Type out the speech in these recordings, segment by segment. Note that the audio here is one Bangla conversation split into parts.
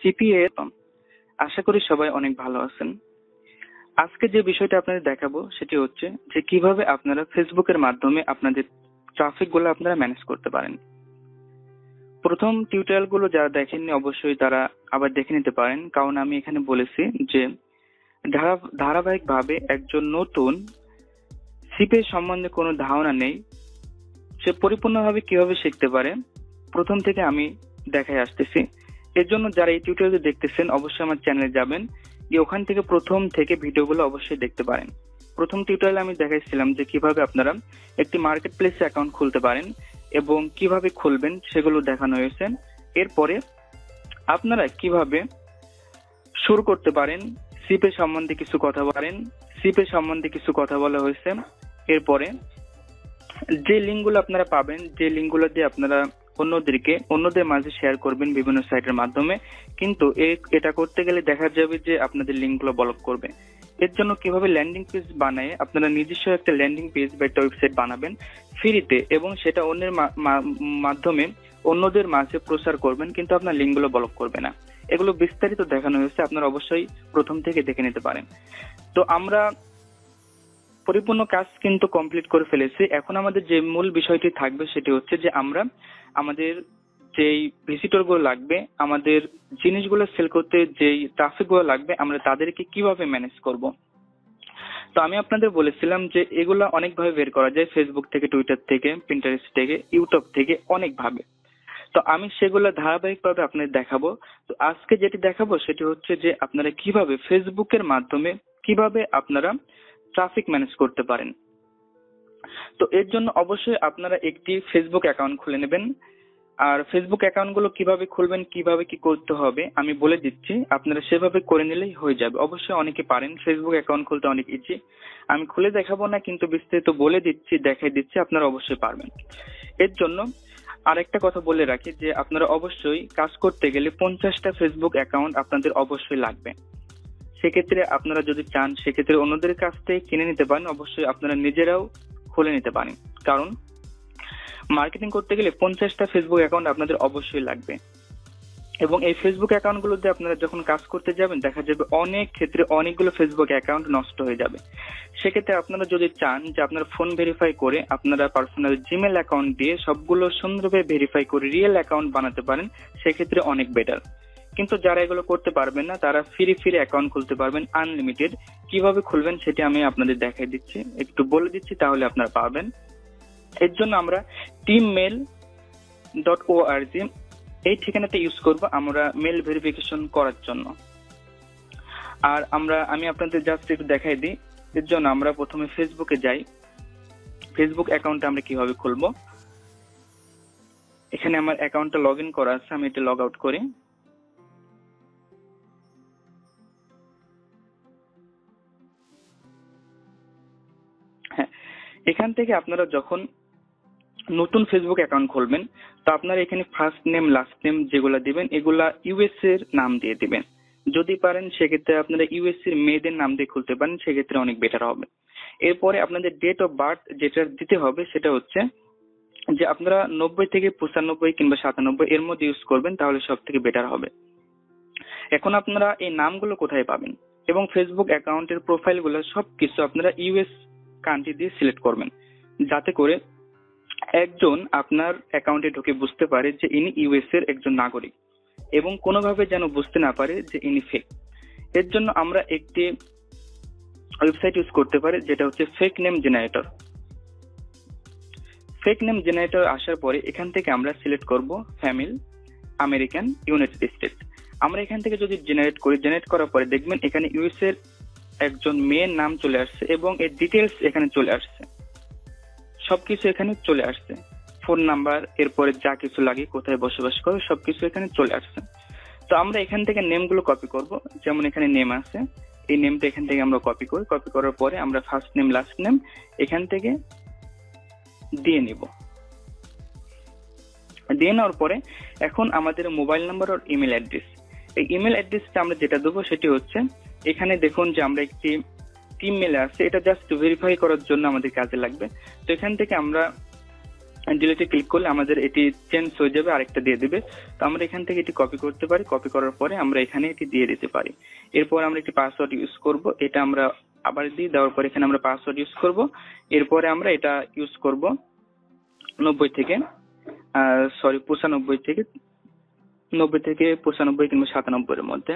সিপিএ। আশা করি সবাই অনেক ভালো আছেন। আজকে যে বিষয়টা আপনাদের দেখাবো সেটি হচ্ছে যে কিভাবে আপনারা ফেসবুকের মাধ্যমে আপনাদের ট্রাফিক গুলো আপনারা ম্যানেজ করতে পারেন। প্রথম টিউটোরিয়াল গুলো যারা দেখেননি অবশ্যই তারা আবার দেখে নিতে পারেন, কারণ আমি এখানে বলেছি যে ধারাবাহিকভাবে একজন নতুন সিপিএ সম্বন্ধে কোনো ধারণা নেই, সে পরিপূর্ণভাবে কিভাবে শিখতে পারে প্রথম থেকে আমি দেখাই আসতেছি। এর জন্য যারা এই টিউটোরিয়াল দেখতেছেন অবশ্যই আমার চ্যানেলে যাবেন, গিয়ে ওখান থেকে প্রথম থেকে ভিডিওগুলো অবশ্যই দেখতে পারেন। প্রথম টিউটোরিয়ালে আমি দেখাইছিলাম যে কিভাবে আপনারা একটি মার্কেট প্লেসে অ্যাকাউন্ট খুলতে পারেন এবং কিভাবে খুলবেন সেগুলো দেখানো হয়েছে। এরপরে আপনারা কিভাবে শুরু করতে পারেন সিপিএ সম্বন্ধে কিছু কথা বলেন, সিপিএ সম্বন্ধে কিছু কথা বলা হয়েছে। এরপরে যে লিঙ্কগুলো আপনারা পাবেন, যে লিঙ্কগুলো দিয়ে আপনারা অন্যদের মাঝে শেয়ার করবেন বিভিন্ন সাইটের মাধ্যমে, কিন্তু এটা করতে গেলে দেখা যাবে যে আপনাদের লিঙ্কগুলো ব্লক করবে। এর জন্য কিভাবে ল্যান্ডিং পেজ বানায় আপনারা নিজস্ব একটা ল্যান্ডিং পেজ বা একটা ওয়েবসাইট বানাবেন ফ্রিতে, এবং সেটা অন্যের মাধ্যমে অন্যদের মাঝে প্রচার করবেন, কিন্তু আপনার লিঙ্কগুলো ব্লক করবে না। এগুলো বিস্তারিত দেখানো হয়েছে, আপনারা অবশ্যই প্রথম থেকে দেখে নিতে পারেন। তো আমরা পরিপূর্ণ কাজ কিন্তু কমপ্লিট করে ফেলেছি। এখন আমাদের যে মূল বিষয়টি থাকবে সেটি হচ্ছে যে আমরা আমাদের যেই ভিজিটর গুলো লাগবে, আমাদের জিনিসগুলো সেল করতে যেই ট্রাফিক গুলো লাগবে, আমরা তাদেরকে কিভাবে ম্যানেজ করব। তো আমি আপনাদের বলেছিলাম যে এগুলা অনেকভাবে বের করা যায়, ফেসবুক থেকে, টুইটার থেকে, পিন্টারেস্ট থেকে, ইউটিউব থেকে, অনেকভাবে। তো আমি সেগুলো ধারাবাহিকভাবে আপনাদের দেখাবো। তো আজকে যেটি দেখাবো সেটি হচ্ছে যে আপনারা কিভাবে ফেসবুকের মাধ্যমে কিভাবে আপনারা ট্রাফিক ম্যানেজ করতে পারেন। তো এর জন্য অবশ্যই আপনারা একটি ফেসবুক অ্যাকাউন্ট খুলে নেবেন। আর ফেসবুক অ্যাকাউন্ট গুলো কিভাবে খুলবেন, কিভাবে কি করতে হবে আমি বলে দিচ্ছি, আপনারা সেভাবে করে নিলেই হয়ে যাবে। অবশ্যই অনেকে পারেন, ফেসবুক অ্যাকাউন্ট খুলতে অনেক ইজি। আমি খুলে দেখাবো না, কিন্তু বিস্তারিত বলে দিচ্ছি, দেখাই দিচ্ছি, আপনারা অবশ্যই পারবেন। এর জন্য আরেকটা কথা বলে রাখি যে আপনারা অবশ্যই কাজ করতে গেলে 50টা ফেসবুক অ্যাকাউন্ট আপনাদের অবশ্যই লাগবে। সেক্ষেত্রে আপনারা যদি চান সেক্ষেত্রে অন্যদের কাছ থেকে কিনে নিতে পারেন, অবশ্যই আপনারা নিজেরাও খুলে নিতে পারেন, কারণ মার্কেটিং করতে গেলে 50টা ফেসবুক অ্যাকাউন্ট আপনাদের অবশ্যই লাগবে। এবং এই ফেসবুক অ্যাকাউন্ট গুলোতে আপনারা যখন কাজ করতে যাবেন দেখা যাবে অনেক ক্ষেত্রে অনেকগুলো ফেসবুক অ্যাকাউন্ট নষ্ট হয়ে যাবে। সেক্ষেত্রে আপনারা যদি চান যে আপনার ফোন ভেরিফাই করে আপনারা পার্সোনাল জিমেল অ্যাকাউন্ট দিয়ে সবগুলো সুন্দরভাবে ভেরিফাই করে রিয়েল অ্যাকাউন্ট বানাতে পারেন, সেক্ষেত্রে অনেক বেটার। কিন্তু যারা এগুলো করতে পারবেন না তারা ফ্রি অ্যাকাউন্ট খুলতে পারবেন আনলিমিটেড। কিভাবে খুলবেন সেটি আমি আপনাদের দেখাই দিচ্ছি, একটু বলে দিচ্ছি, তাহলে আপনারা পাবেন। এর জন্য আমরা teammail.org এই ঠিকানাটা ইউজ করব আমরা মেল ভেরিফিকেশন করার জন্য। আর আমি আপনাদের জাস্ট একটু দেখাই দিই। এর জন্য আমরা প্রথমে ফেসবুকে যাই। ফেসবুক অ্যাকাউন্ট আমরা কিভাবে খুলবো, এখানে আমার অ্যাকাউন্টটা লগ ইন করা আছে, আমি এটা লগ আউট করি। হ্যাঁ, এখান থেকে আপনারা যখন নতুন ফেসবুক অ্যাকাউন্ট খুলবেন তো আপনারা এখানে ফার্স্ট নেম লাস্ট নেম যেগুলা দিবেন এগুলা ইউএস এর নাম দিয়ে দিবেন। যদি পারেন সেক্ষেত্রে আপনারা ইউএস এর মেয়েদের নাম দিয়ে খুলতে পারেন, সেক্ষেত্রে অনেক বেটার হবে। এরপরে আপনাদের ডেট অফ বার্থ যেটা দিতে হবে সেটা হচ্ছে যে আপনারা 90 থেকে 95 কিংবা 97 এর মধ্যে ইউজ করবেন, তাহলে সব থেকে বেটার হবে। এখন আপনারা এই নামগুলো কোথায় পাবেন এবং ফেসবুক অ্যাকাউন্টের প্রোফাইল গুলো সবকিছু আপনারা ইউএস কান্ট্রি দিয়ে সিলেক্ট করবেন, যাতে করে একজন আপনার অ্যাকাউন্টে ঢুকে বুঝতে পারে যে ইনি ইউএস এর একজন নাগরিক এবং কোনোভাবে যেন বুঝতে না পারে যে ইনি ফেক। এর জন্য আমরা একটি ওয়েবসাইট ইউজ করতে পারি যেটা হচ্ছে fake name generator. Fake name generator আসার পরে এখান থেকে আমরা সিলেক্ট করব ফ্যামিলি আমেরিকান ইউনাইটেড স্টেটস। আমরা এখান থেকে যদি জেনারেট করার পরে দেখবেন এখানে ইউএস এর একজন মেয়ের নাম চলে আসছে এবং এর ডিটেলস এখানে চলে আসছে, সবকিছু এখানে চলে আসছে, ফোন নাম্বার, এরপরে যা কিছু লাগে, কোথায় বসবাস করে, সবকিছু এখানে চলে আসছে। তো আমরা এখান থেকে নেমগুলো কপি করব, যেমন এখানে নেম আছে, এই নেমটা এখান থেকে আমরা কপি করি। কপি করার পরে আমরা ফার্স্ট নেম লাস্ট নেম এখান থেকে দিয়ে নিব। দিয়ে নেওয়ার পরে এখন আমাদের মোবাইল নাম্বার আর ইমেল অ্যাড্রেস, এই ইমেল অ্যাড্রেসটা আমরা যেটা দেবো সেটি হচ্ছে এখানে দেখুন যে আমরা একটি টিম মেলে আছে, এটা জাস্ট ভেরিফাই করার জন্য আমাদের কাজে লাগবে। তো এখান থেকে আমরা ডিলিটে ক্লিক করলে আমাদের এটি চেঞ্জ হয়ে যাবে, আরেকটা দিয়ে দিবে। তো আমরা এখান থেকে এটি কপি করতে পারি, কপি করার পরে আমরা এখানে এটি দিয়ে দিতে পারি। এরপর আমরা একটি পাসওয়ার্ড ইউজ করব, এটা আমরা আবার দিয়ে দেওয়ার পর এখানে আমরা পাসওয়ার্ড ইউজ করব। এরপরে আমরা এটা ইউজ করব 95 থেকে 95 কিংবা 97 এর মধ্যে।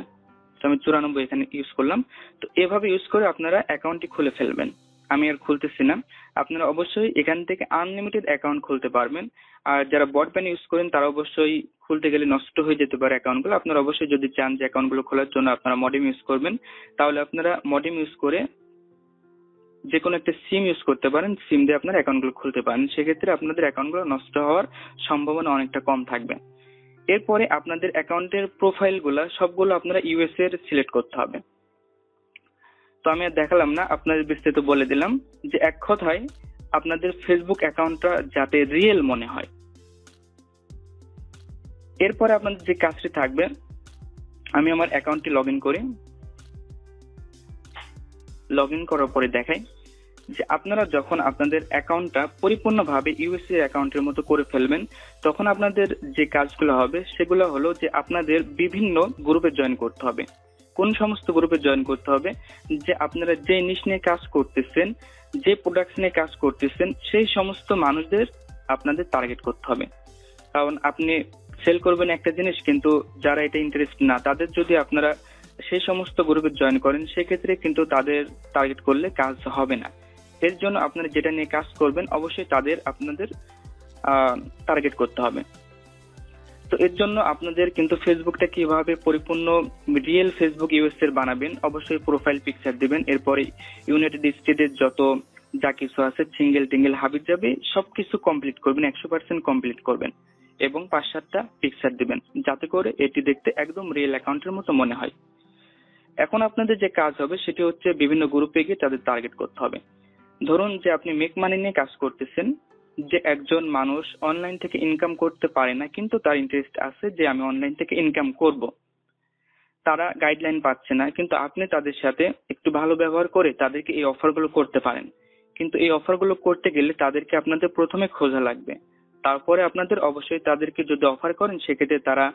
তো আমি 94 এখানে ইউজ করলাম। তো এভাবে ইউজ করে আপনারা অ্যাকাউন্টটি খুলে ফেলবেন। আমি আর খুলতেছি না। আপনারা অবশ্যই এখান থেকে আনলিমিটেড অ্যাকাউন্ট খুলতে পারবেন। আর যারা ব্রডব্যান্ড ইউজ করেন তারা অবশ্যই খুলতে গেলে নষ্ট হয়ে যেতে পারে অ্যাকাউন্টগুলো। আপনারা অবশ্যই যদি চান যে অ্যাকাউন্টগুলো খোলার জন্য আপনারা মডেম ইউজ করবেন, তাহলে আপনারা মডেম ইউজ করে যে কোনো একটা সিম ইউজ করতে পারেন, সিম দিয়ে আপনারা অ্যাকাউন্টগুলো খুলতে পারেন। সেক্ষেত্রে আপনাদের অ্যাকাউন্টগুলো নষ্ট হওয়ার সম্ভাবনা অনেকটা কম থাকবে। এরপরে আপনাদের অ্যাকাউন্টের প্রোফাইলগুলো সবগুলো আপনারা ইউএস এর সিলেক্ট করতে হবে। তো আমি আর দেখালাম না, আপনাদের বিস্তারিত বলে দিলাম যে এক কথায় আপনাদের ফেসবুক অ্যাকাউন্টটা যাতে রিয়েল মনে হয়। এরপরে আপনাদের যে কাজটি থাকবে, আমি আমার অ্যাকাউন্টটি লগ ইন করি। লগ ইন করার পরে দেখাই যে আপনারা যখন আপনাদের অ্যাকাউন্টটা পরিপূর্ণভাবে ইউএসএ অ্যাকাউন্টের মতো করে ফেলবেন, তখন আপনাদের যে কাজগুলো হবে সেগুলো হলো যে আপনাদের বিভিন্ন গ্রুপে জয়েন করতে হবে। কোন সমস্ত গ্রুপে জয়েন করতে হবে? যে আপনারা যে নিশ নিয়ে কাজ করতেছেন, যে প্রোডাক্ট নিয়ে কাজ করতেছেন, সেই সমস্ত মানুষদের আপনাদের টার্গেট করতে হবে। কারণ আপনি সেল করবেন একটা জিনিস, কিন্তু যারা এটা ইন্টারেস্ট না, তাদের যদি আপনারা সেই সমস্ত গ্রুপে জয়েন করেন, সেক্ষেত্রে কিন্তু তাদের টার্গেট করলে কাজ হবে না। এর জন্য আপনারা যেটা নিয়ে কাজ করবেন অবশ্যই তাদের আপনাদের টার্গেট করতে হবে। তো এর জন্য আপনাদের কিন্তু ফেসবুকটা কিভাবে পরিপূর্ণ রিয়েল ফেসবুক ইউএস এর বানাবেন, অবশ্যই প্রোফাইল পিকচার দিবেন। এরপরে ইউনাইটেড স্টেটের যত যা কিছু আছে সিঙ্গেল টিঙ্গেল হাবি যাবে সবকিছু কমপ্লিট করবেন, 100% কমপ্লিট করবেন এবং 5-7টা পিকচার দিবেন, যাতে করে এটি দেখতে একদম রিয়েল অ্যাকাউন্টের মতো মনে হয়। এখন আপনাদের যে কাজ হবে সেটি হচ্ছে বিভিন্ন গ্রুপে গিয়ে তাদের টার্গেট করতে হবে। ধরুন যে আপনি মেক মানি নিয়ে কাজ করতেছেন, যে একজন মানুষ অনলাইন থেকে ইনকাম করতে পারে না, কিন্তু তার ইন্টারেস্ট আছে যে আমি অনলাইন থেকে ইনকাম করব। তারা গাইডলাইন পাচ্ছে না, কিন্তু আপনি তাদের সাথে একটু ভালো ব্যবহার করে তাদেরকে এই অফারগুলো করতে পারেন। কিন্তু এই অফারগুলো করতে গেলে তাদেরকে আপনাদের প্রথমে খোঁজা লাগবে, তারপরে আপনাদের অবশ্যই তাদেরকে যদি অফার করেন সেক্ষেত্রে তারা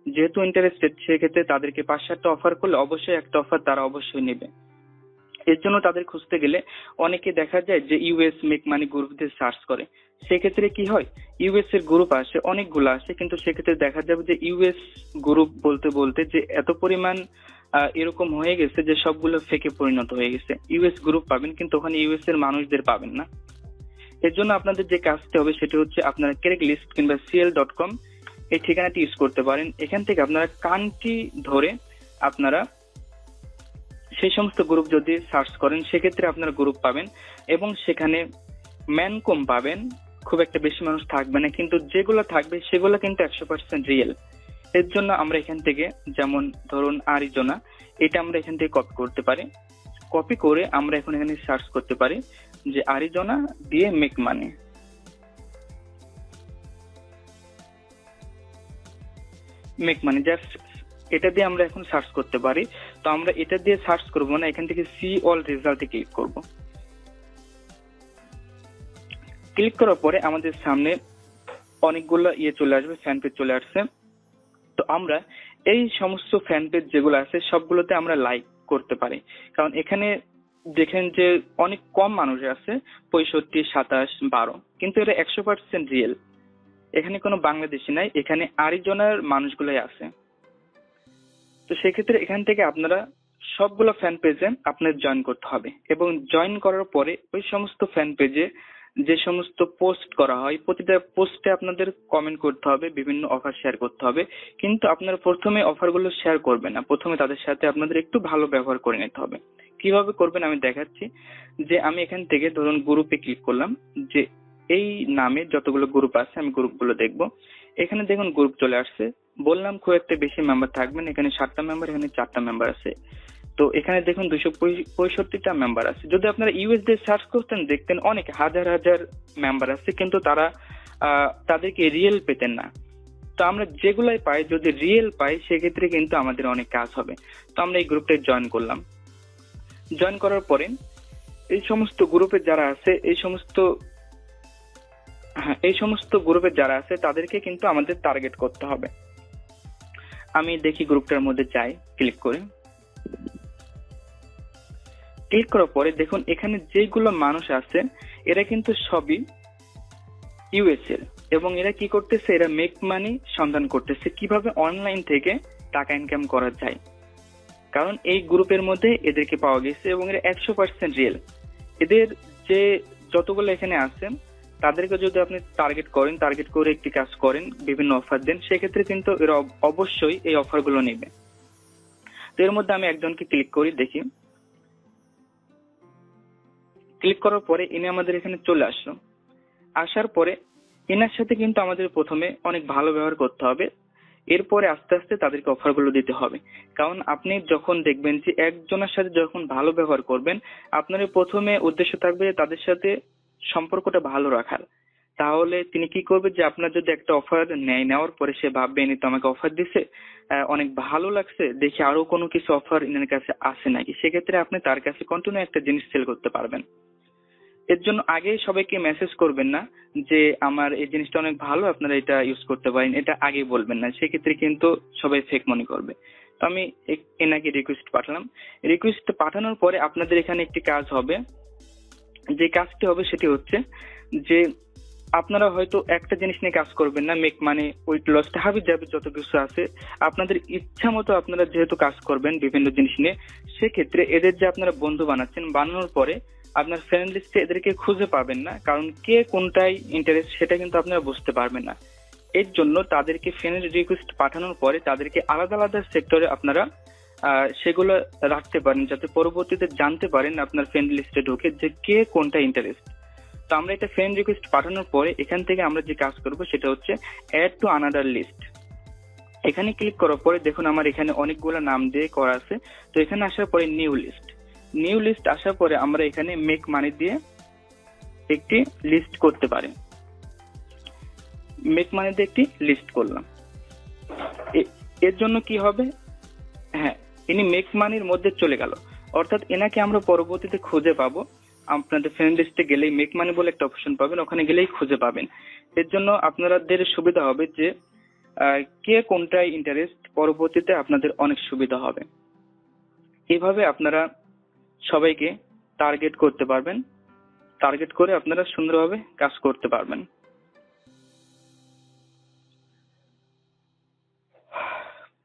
যেহেতু ইন্টারেস্টেড, সেক্ষেত্রে তাদেরকে 5-7টা অফার করলে অবশ্যই একটা অফার তারা অবশ্যই নেবে। এর জন্য তাদের খুঁজতে গেলে অনেকে দেখা যায় যে ইউএস মেক মানি গ্রুপ দিয়ে সার্চ করে, সেক্ষেত্রে কি হয় ইউএস এর গ্রুপ আসে, অনেকগুলো আসে, কিন্তু সেক্ষেত্রে দেখা যাবে যে ইউএস গ্রুপ বলতে বলতে যে এত পরিমাণ এরকম হয়ে গেছে যে সবগুলো ফেকে পরিণত হয়ে গেছে। ইউএস গ্রুপ পাবেন কিন্তু ওখানে ইউএস এর মানুষদের পাবেন না। এর জন্য আপনাদের যে কাজটি হবে সেটি হচ্ছে আপনারা ক্রেগলিস্ট কিংবা CL.com এই ঠিকানাটি ইউজ করতে পারেন। এখান থেকে আপনারা কান্ট্রি ধরে আপনারা সেই সমস্ত গ্রুপ যদি সার্চ করেন সেক্ষেত্রে আপনারা গ্রুপ পাবেন এবং সেখানে ম্যান কম পাবেন, খুব একটা বেশি মানুষ থাকবে না, কিন্তু যেগুলো থাকবে সেগুলো কিন্তু 100% রিয়েল। এর জন্য আমরা এখান থেকে যেমন ধরুন আরিজোনা, এটা আমরা এখান থেকে কপি করতে পারি। কপি করে আমরা এখন এখানে সার্চ করতে পারি যে আরিজোনা দিয়ে make money. Make money just এটা দিয়ে আমরা এখন সার্চ করতে পারি। তো আমরা এটা দিয়ে সার্চ করবো না, এখান থেকে সি অল রেজাল্টে ক্লিক করব। ক্লিক করার পরে আমাদের সামনে অনেকগুলো চলে আসবে, ফ্যান পেজ চলে আসছে। তো আমরা এই সমস্ত ফ্যান পেজ যেগুলো আছে সবগুলোতে আমরা লাইক করতে পারি, কারণ এখানে দেখেন যে অনেক কম মানুষ আছে, 65, 27, 12, কিন্তু এটা 100% রিয়েল। এখানে কোনো বাংলাদেশি নাই, এখানে আরিজোনার মানুষগুলোই আছে। তো সেক্ষেত্রে এখান থেকে আপনারা সবগুলো ফ্যান পেজে আপনার জয়েন করতে হবে এবং জয়েন করার পরে ওই সমস্ত ফ্যান পেজে যে সমস্ত পোস্ট করা হয় প্রতিটা পোস্টে আপনাদের কমেন্ট করতে হবে, বিভিন্ন অফার শেয়ার করতে হবে। কিন্তু আপনারা প্রথমে অফারগুলো শেয়ার করবেন না, প্রথমে তাদের সাথে আপনাদের একটু ভালো ব্যবহার করে নিতে হবে। কিভাবে করবেন আমি দেখাচ্ছি। যে আমি এখান থেকে ধরুন গ্রুপে ক্লিক করলাম, যে এই নামে যতগুলো গ্রুপ আছে আমি গ্রুপগুলো দেখবো। এখানে দেখুন গ্রুপ চলে আসছে, বললাম খুব একটা বেশি মেম্বার থাকবেন, এখানে 7টা মেম্বার, এখানে 4টা মেম্বার আছে। তো এখানে দেখুন 265টা মেম্বার আছে। যদি আপনারা ইউএস দিয়ে সার্চ করতেন দেখতেন অনেক হাজার হাজার মেম্বার আছে, কিন্তু তারা তাদেরকে রিয়েল পেতেন না। তো আমরা যেগুলাই পাই যদি রিয়েল পাই সেক্ষেত্রে কিন্তু আমাদের অনেক কাজ হবে। তো আমরা এই গ্রুপটায় জয়েন করলাম। জয়েন করার পরে এই সমস্ত গ্রুপে যারা আছে এই সমস্ত হ্যাঁ, এই সমস্ত গ্রুপে যারা আছে তাদেরকে কিন্তু আমাদের টার্গেট করতে হবে। আমি দেখি গ্রুপটার মধ্যে যাই, ক্লিক করি। ক্লিক করার পরে দেখুন এখানে যেগুলো মানুষ আছে এরা কিন্তু সবই ইউএস এর, এবং এরা কি করতেছে, এরা মেক মানি সন্ধান করতেছে কিভাবে অনলাইন থেকে টাকা ইনকাম করা যায়। কারণ এই গ্রুপের মধ্যে এদেরকে পাওয়া গেছে এবং এরা 100% রিয়েল। এদের যে যতগুলো এখানে আছেন তাদেরকে যদি আপনি টার্গেট করেন, টার্গেট করে একটি কাজ করেন, বিভিন্ন অফার দেন, সেক্ষেত্রে কিন্তু এরা অবশ্যই এই অফারগুলো নেবে। তো এর মধ্যে আমি একজনকে ক্লিক করি, দেখি। ক্লিক করার পরে ইনি আমাদের এখানে চলে আসলো। আসার পরে এনার সাথে কিন্তু আমাদের প্রথমে অনেক ভালো ব্যবহার করতে হবে, এরপরে আস্তে আস্তে তাদেরকে অফারগুলো দিতে হবে। কারণ আপনি যখন দেখবেন যে একজনের সাথে যখন ভালো ব্যবহার করবেন, আপনার প্রথমে উদ্দেশ্য থাকবে তাদের সাথে সম্পর্কটা ভালো রাখার। তাহলে তিনি কি করবে, যে আপনার যদি একটা অফার নেয়, নেওয়ার পরে সে ভাববে ইনি তো আমাকে অফার দিছে, অনেক ভালো লাগছে, দেখি আরো কোনো কিছু অফার ইনার কাছে আসে নাকি। সেক্ষেত্রে আপনি তার কাছে কন্টিনিউ একটা জিনিস সেল করতে পারবেন। এর জন্য আগে সবাইকে মেসেজ করবেন না যে আমার এই জিনিসটা অনেক ভালো, আপনারা এটা ইউজ করতে পারেন, এটা আগে বলবেন না, সেক্ষেত্রে কিন্তু সবাই ফেক মনে করবে। তো আমি এনাকে রিকোয়েস্ট পাঠালাম। রিকোয়েস্ট পাঠানোর পরে আপনাদের এখানে একটি কাজ হবে, যে কাজটি হবে সেটি হচ্ছে যে আপনারা হয়তো একটা জিনিস নিয়ে কাজ করবেন না, মেক মানে ওয়েট লস, হাবি যাবে যত কিছু আছে আপনাদের ইচ্ছা মতো আপনারা যেহেতু কাজ করবেন বিভিন্ন জিনিস নিয়ে, সেক্ষেত্রে এদের যে আপনারা বন্ধু বানাচ্ছেন, বানানোর পরে আপনার ফ্রেন্ড লিস্টে এদেরকে খুঁজে পাবেন না, কারণ কে কোনটাই ইন্টারেস্ট সেটা কিন্তু আপনারা বুঝতে পারবেন না। এর জন্য তাদেরকে ফ্রেন্ড রিকোয়েস্ট পাঠানোর পরে তাদেরকে আলাদা আলাদা সেক্টরে আপনারা সেগুলো রাখতে পারেন, যাতে পরবর্তীতে জানতে পারেন আপনার ফ্রেন্ড লিস্টে ঢুকে যে কে কোনটা ইন্টারেস্ট। তো আমরা এটা ফ্রেন্ড রিকোয়েস্ট পাঠানোর পরে এখান থেকে আমরা যে কাজ করব সেটা হচ্ছে অ্যাড টু আনাদার লিস্ট। এখানে ক্লিক করার পরে দেখুন আমার এখানে অনেকগুলো নাম দিয়ে করা আছে। তো এখানে আসার পরে নিউ লিস্ট, নিউ লিস্ট আসার পরে আমরা এখানে মেক মানি দিয়ে একটি লিস্ট করতে পারি। মেক মানি দিয়ে একটি লিস্ট করলাম। এর জন্য কি হবে, হ্যাঁ ইনি মেক মানির মধ্যে চলে গেল, অর্থাৎ এনাকে আমরা পরবর্তীতে খুঁজে পাবো। আপনাদের ফ্রেন্ড লিস্টে গেলেই মেক মানি বলে একটা অপশন পাবেন, ওখানে গেলেই খুঁজে পাবেন। এর জন্য আপনাদের সুবিধা হবে যে কে কোনটায় ইন্টারেস্ট, পরবর্তীতে আপনাদের অনেক সুবিধা হবে। এভাবে আপনারা সবাইকে টার্গেট করতে পারবেন, টার্গেট করে আপনারা সুন্দরভাবে কাজ করতে পারবেন।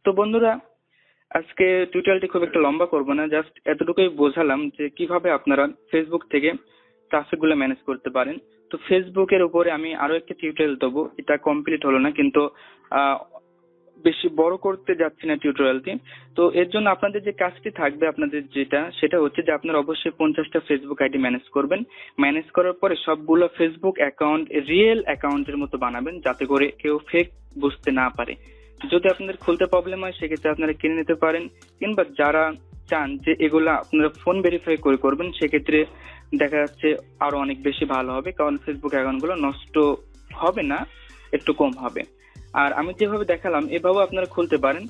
তো বন্ধুরা, আজকে টিউটোরিয়ালটি খুব একটা লম্বা করবো না, জাস্ট এতটুকুই বোঝালাম যে কিভাবে আপনারা ফেসবুক থেকে ট্রাফিক গুলো ম্যানেজ করতে পারেন। তো ফেসবুকের উপরে আমি আরো একটা টিউটোরিয়াল দেবো, এটা কমপ্লিট হলো না, কিন্তু বেশি বড় করতে যাচ্ছি না টিউটোরিয়ালটি। তো এর জন্য আপনাদের যে কাজটি থাকবে, আপনাদের সেটা হচ্ছে যে আপনারা অবশ্যই 50টা ফেসবুক আইডি ম্যানেজ করবেন। ম্যানেজ করার পরে সবগুলো ফেসবুক অ্যাকাউন্ট রিয়েল অ্যাকাউন্টের মতো বানাবেন, যাতে করে কেউ ফেক বুঝতে না পারে। যদি আপনাদের খুলতে প্রবলেম হয় সেক্ষেত্রে আপনারা কিনে নিতে পারেন, কিংবা যারা চান যে এগুলা আপনারা ফোন ভেরিফাই করে করবেন, সেক্ষেত্রে দেখা যাচ্ছে আরো অনেক বেশি ভালো হবে, কারণ ফেসবুক অ্যাকাউন্ট গুলো নষ্ট হবে না, একটু কম হবে। আর আমি যেভাবে দেখালাম এভাবে আপনারা খুলতে পারেন।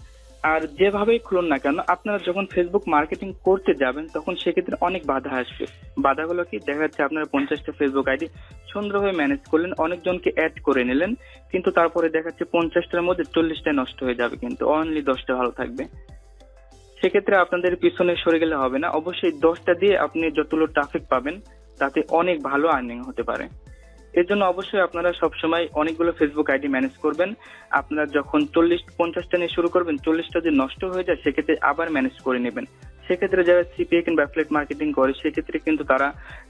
আর যেভাবেই খুলুন না কেন, আপনারা যখন ফেসবুক মার্কেটিং করতে যাবেন তখন সেক্ষেত্রে অনেক বাধা আসবে। বাধাগুলো কি, দেখা যাচ্ছে আপনারা 50টা ফেসবুক আইডি সুন্দরভাবে ম্যানেজ করলেন, অনেকজনকে অ্যাড করে নিলেন, কিন্তু তারপরে দেখা যাচ্ছে 50টার মধ্যে 40টা নষ্ট হয়ে যাবে, কিন্তু অনলি 10টা ভালো থাকবে। সেক্ষেত্রে আপনাদের পিছনে সরে গেলে হবে না, অবশ্যই 10টা দিয়ে আপনি যতগুলো ট্রাফিক পাবেন তাতে অনেক ভালো আর্নিং হতে পারে। এর জন্য অবশ্যই আপনারা সবসময় অনেকগুলো ফেসবুক আইডি ম্যানেজ করবেন। আপনারা যখন 50টা নিয়ে শুরু করবেন, 40টা যদি নষ্ট হয়ে যায় সেক্ষেত্রে আবার ম্যানেজ করে নেবেন। সেক্ষেত্রে যারা সিপিএ কিংবা অ্যাফিলিয়েট মার্কেটিং করে সেক্ষেত্রে কিন্তু তারা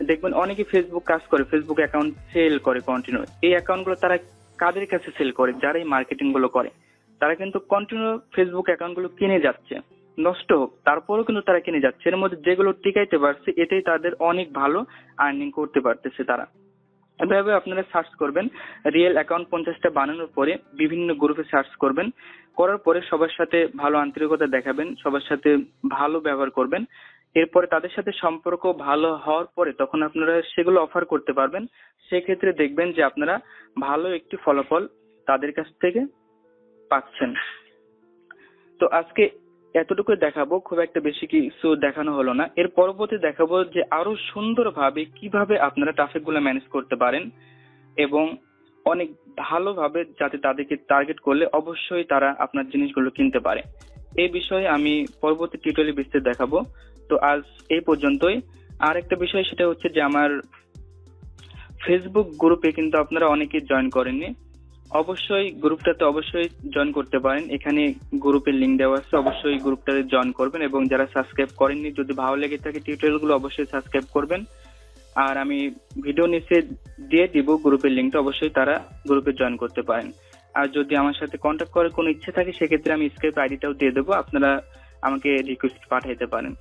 দেখবেন অনেকে ফেসবুক কাজ করে, ফেসবুক অ্যাকাউন্ট সেল করে কন্টিনিউ। এই অ্যাকাউন্ট গুলো তারা কাদের কাছে সেল করে, যারা এই মার্কেটিং গুলো করে তারা কিন্তু কন্টিনিউ ফেসবুক অ্যাকাউন্ট গুলো কিনে যাচ্ছে, নষ্ট হোক তারপরেও কিন্তু তারা কিনে যাচ্ছে। এর মধ্যে যেগুলো টিকাইতে পারছে এটাই তাদের অনেক ভালো আর্নিং করতে পারতেছে তারা। এভাবে আপনারা সার্চ করবেন, রিয়েল অ্যাকাউন্ট 50টা বানানোর পরে বিভিন্ন গ্রুপে সার্চ করবেন, করার পরে সবার সাথে ভালো আন্তরিকতা দেখাবেন, সবার সাথে ভালো ব্যবহার করবেন। এরপরে তাদের সাথে সম্পর্ক ভালো হওয়ার পরে তখন আপনারা সেগুলো অফার করতে পারবেন। সেক্ষেত্রে দেখবেন যে আপনারা ভালো একটি ফলাফল তাদের কাছ থেকে পাচ্ছেন। তো আজকে এতটুকু দেখাবো, খুব একটা বেশি কিছু দেখানো হলো না। এর পরবর্তী দেখাবো যে আরো সুন্দরভাবে কিভাবে আপনারা ট্রাফিক গুলো ম্যানেজ করতে পারেন এবং অনেক ভালোভাবে যাতে তাদেরকে টার্গেট করলে অবশ্যই তারা আপনার জিনিসগুলো কিনতে পারে। এই বিষয়ে আমি পরবর্তী টিউটোরিয়ালে বিস্তারিত দেখাবো। তো আজ এই পর্যন্তই। আর একটা বিষয় সেটা হচ্ছে যে আমার ফেসবুক গ্রুপে কিন্তু আপনারা অনেকেই জয়েন করেননি, অবশ্যই গ্রুপটাতে অবশ্যই জয়েন করতে পারেন। এখানে গ্রুপের লিংক দেওয়া আছে, অবশ্যই গ্রুপটাতে জয়েন করবেন এবং যারা সাবস্ক্রাইব করেননি যদি ভালো লেগে থাকে টিউটোরিয়ালগুলো অবশ্যই সাবস্ক্রাইব করবেন। আর আমি ভিডিও নিচে দিয়ে দিব গ্রুপের লিংকটা, অবশ্যই তারা গ্রুপে জয়েন করতে পারেন। আর যদি আমার সাথে কন্ট্যাক্ট করার কোনো ইচ্ছে থাকে সেক্ষেত্রে আমি স্কাইপ আইডিটাও দিয়ে দেবো, আপনারা আমাকে রিকোয়েস্ট পাঠাইতে পারেন।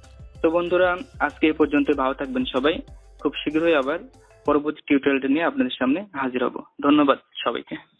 তো বন্ধুরা আজকে এই পর্যন্ত, ভালো থাকবেন সবাই। খুব শীঘ্রই আবার পরবর্তী টিউটোরিয়ালটা নিয়ে আপনাদের সামনে হাজির হব। ধন্যবাদ সবাইকে।